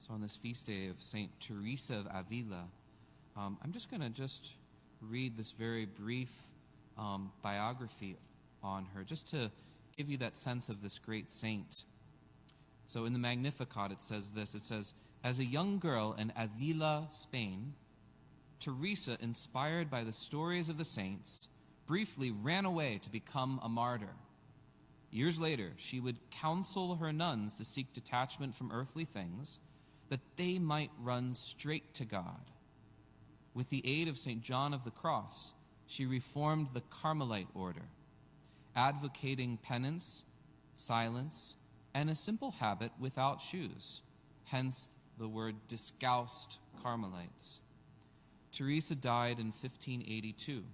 So on this feast day of St Teresa of Avila, I'm just going to read this very brief biography on her, just to give you that sense of this great saint. So in the Magnificat it says this, it says, "As a young girl in Avila, Spain, Teresa, inspired by the stories of the saints, briefly ran away to become a martyr. Years later, she would counsel her nuns to seek detachment from earthly things, that they might run straight to God. With the aid of St. John of the Cross, she reformed the Carmelite order, advocating penance, silence, and a simple habit without shoes, hence the word discalced Carmelites. Teresa died in 1582.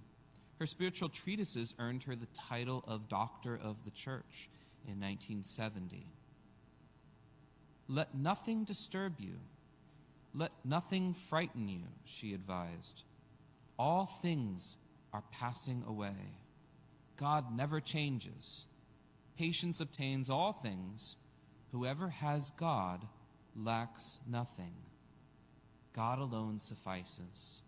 Her spiritual treatises earned her the title of Doctor of the Church in 1970. Let nothing disturb you. Let nothing frighten you, she advised. All things are passing away. God never changes. Patience obtains all things. Whoever has God lacks nothing. God alone suffices."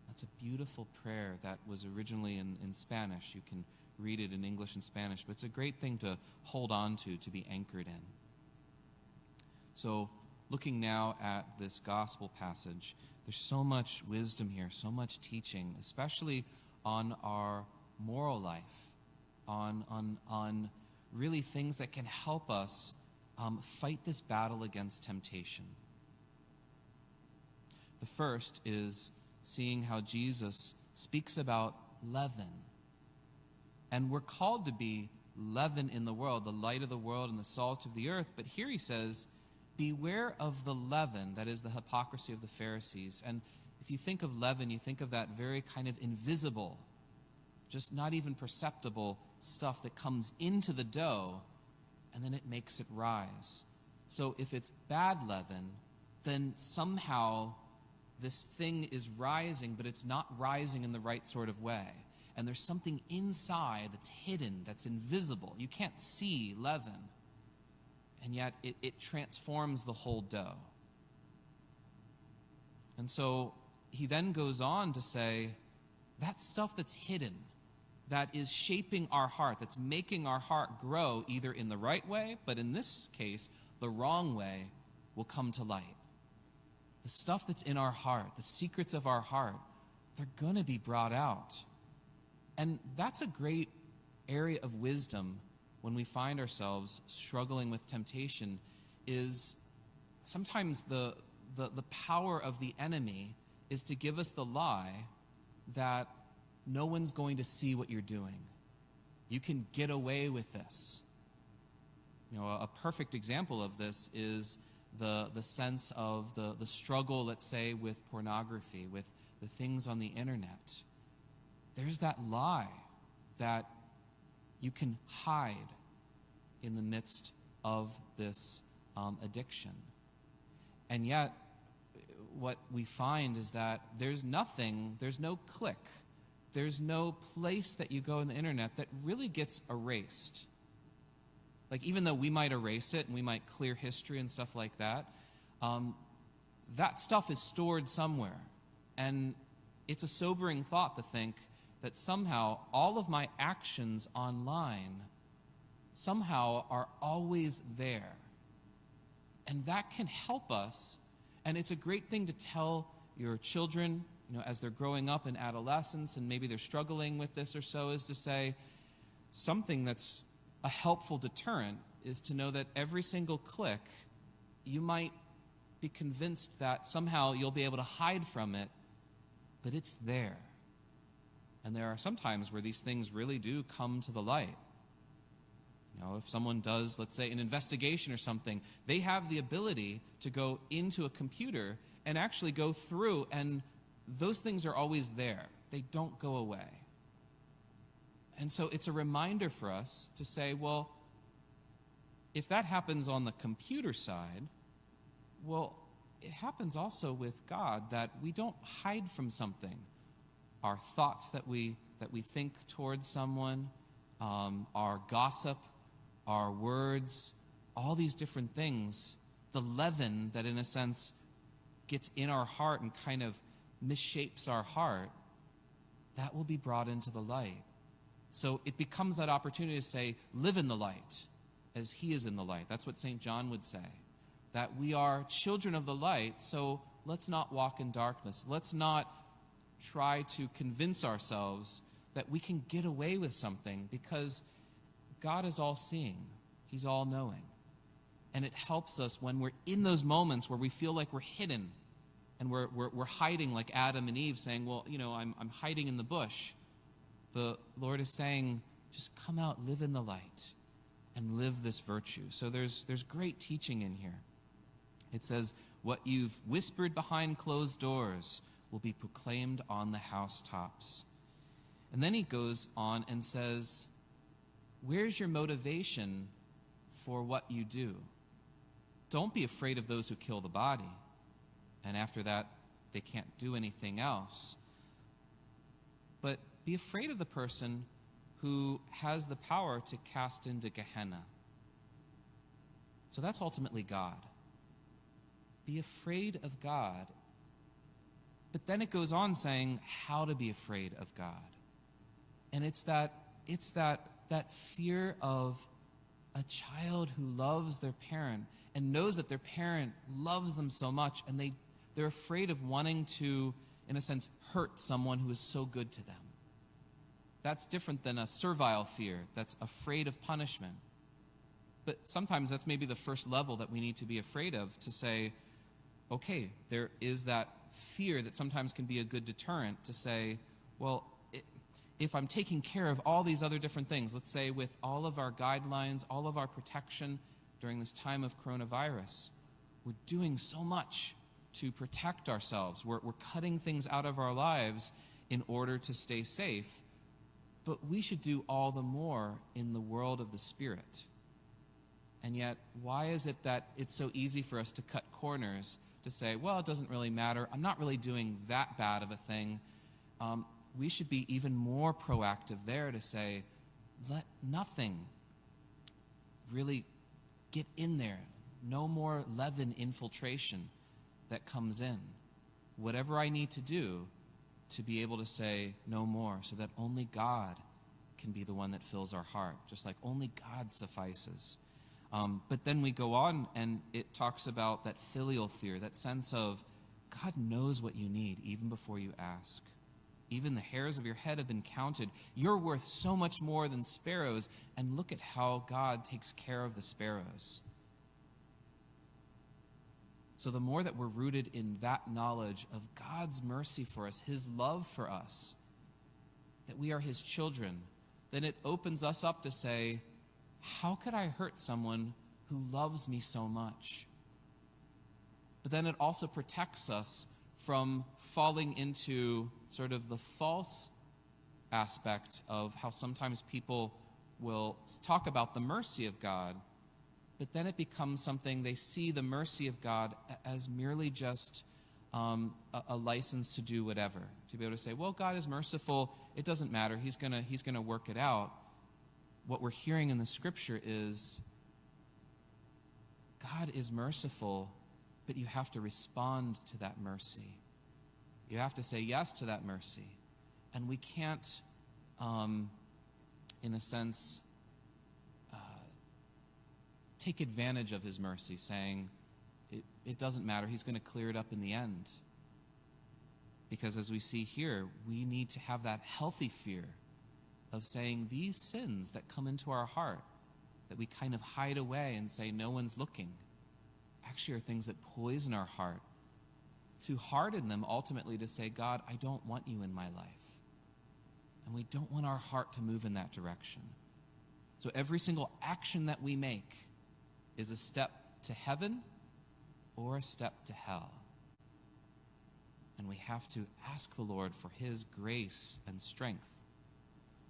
That's a beautiful prayer that was originally in Spanish. You can read it in English and Spanish, but it's a great thing to hold on to be anchored in. So, looking now at this gospel passage, there's so much wisdom here, so much teaching, especially on our moral life, on really things that can help us fight this battle against temptation. The first is seeing how Jesus speaks about leaven. And we're called to be leaven in the world, the light of the world and the salt of the earth. But here he says, beware of the leaven, that is the hypocrisy of the Pharisees. And if you think of leaven, you think of that very kind of invisible, just not even perceptible stuff that comes into the dough, and then it makes it rise. So if it's bad leaven, then somehow this thing is rising, but it's not rising in the right sort of way. And there's something inside that's hidden, that's invisible. You can't see leaven. And yet it transforms the whole dough. And so he then goes on to say, that stuff that's hidden, that is shaping our heart, that's making our heart grow either in the right way, but in this case, the wrong way, will come to light. The stuff that's in our heart, the secrets of our heart, they're going to be brought out. And that's a great area of wisdom when we find ourselves struggling with temptation, is sometimes the power of the enemy is to give us the lie that no one's going to see what you're doing. You can get away with this. You know, a perfect example of this is the sense of the struggle, let's say, with pornography, with the things on the internet. There's that lie that you can hide in the midst of this addiction. And yet, what we find is that there's no click, there's no place that you go on the internet that really gets erased. Like, even though we might erase it and we might clear history and stuff like that, that stuff is stored somewhere. And it's a sobering thought to think that somehow all of my actions online somehow are always there. And that can help us. And it's a great thing to tell your children, as they're growing up in adolescence and maybe they're struggling with this or so, is to say something that's a helpful deterrent is to know that every single click, you might be convinced that somehow you'll be able to hide from it, but it's there. And there are some times where these things really do come to the light. If someone does, let's say, an investigation or something, they have the ability to go into a computer and actually go through, and those things are always there. They don't go away. And so it's a reminder for us to say, well, if that happens on the computer side, well, it happens also with God, that we don't hide from something. Our thoughts that we think towards someone, our gossip, our words, all these different things, the leaven that in a sense gets in our heart and kind of misshapes our heart, that will be brought into the light. So it becomes that opportunity to say, live in the light as he is in the light. That's what St. John would say, that we are children of the light, so let's not walk in darkness. Let's not try to convince ourselves that we can get away with something, because God is all-seeing. He's all-knowing. And it helps us when we're in those moments where we feel like we're hidden and we're hiding like Adam and Eve, saying, well, I'm hiding in the bush. The Lord is saying, just come out, live in the light, and live this virtue. So there's great teaching in here. It says, what you've whispered behind closed doors will be proclaimed on the housetops. And then he goes on and says, where's your motivation for what you do? Don't be afraid of those who kill the body, and after that, they can't do anything else. But be afraid of the person who has the power to cast into Gehenna. So that's ultimately God. Be afraid of God. But then it goes on saying how to be afraid of God. And it's that fear of a child who loves their parent and knows that their parent loves them so much, and they're afraid of wanting to, in a sense, hurt someone who is so good to them. That's different than a servile fear that's afraid of punishment. But sometimes that's maybe the first level that we need to be afraid of, to say, okay, there is that fear that sometimes can be a good deterrent to say, well, if I'm taking care of all these other different things, let's say with all of our guidelines, all of our protection during this time of coronavirus, we're doing so much to protect ourselves. We're cutting things out of our lives in order to stay safe. But we should do all the more in the world of the Spirit. And yet, why is it that it's so easy for us to cut corners, to say, well, it doesn't really matter. I'm not really doing that bad of a thing. We should be even more proactive there to say, let nothing really get in there. No more leaven infiltration that comes in. Whatever I need to do to be able to say no more, so that only God can be the one that fills our heart, just like only God suffices. But then we go on and it talks about that filial fear, that sense of God knows what you need even before you ask. Even the hairs of your head have been counted. You're worth so much more than sparrows, and look at how God takes care of the sparrows. So the more that we're rooted in that knowledge of God's mercy for us, his love for us, that we are his children, then it opens us up to say, how could I hurt someone who loves me so much? But then it also protects us from falling into sort of the false aspect of how sometimes people will talk about the mercy of God, but then it becomes something, they see the mercy of God as merely just a license to do whatever, to be able to say, well, God is merciful, it doesn't matter, he's gonna work it out. What we're hearing in the scripture is God is merciful, but you have to respond to that mercy. You have to say yes to that mercy. And we can't, in a sense, take advantage of his mercy, saying, it doesn't matter, he's going to clear it up in the end. Because as we see here, we need to have that healthy fear of saying these sins that come into our heart, that we kind of hide away and say no one's looking, actually are things that poison our heart, to harden them ultimately to say, God, I don't want you in my life. And we don't want our heart to move in that direction. So every single action that we make is a step to heaven or a step to hell. And we have to ask the Lord for his grace and strength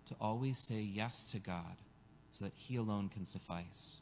to always say yes to God so that he alone can suffice.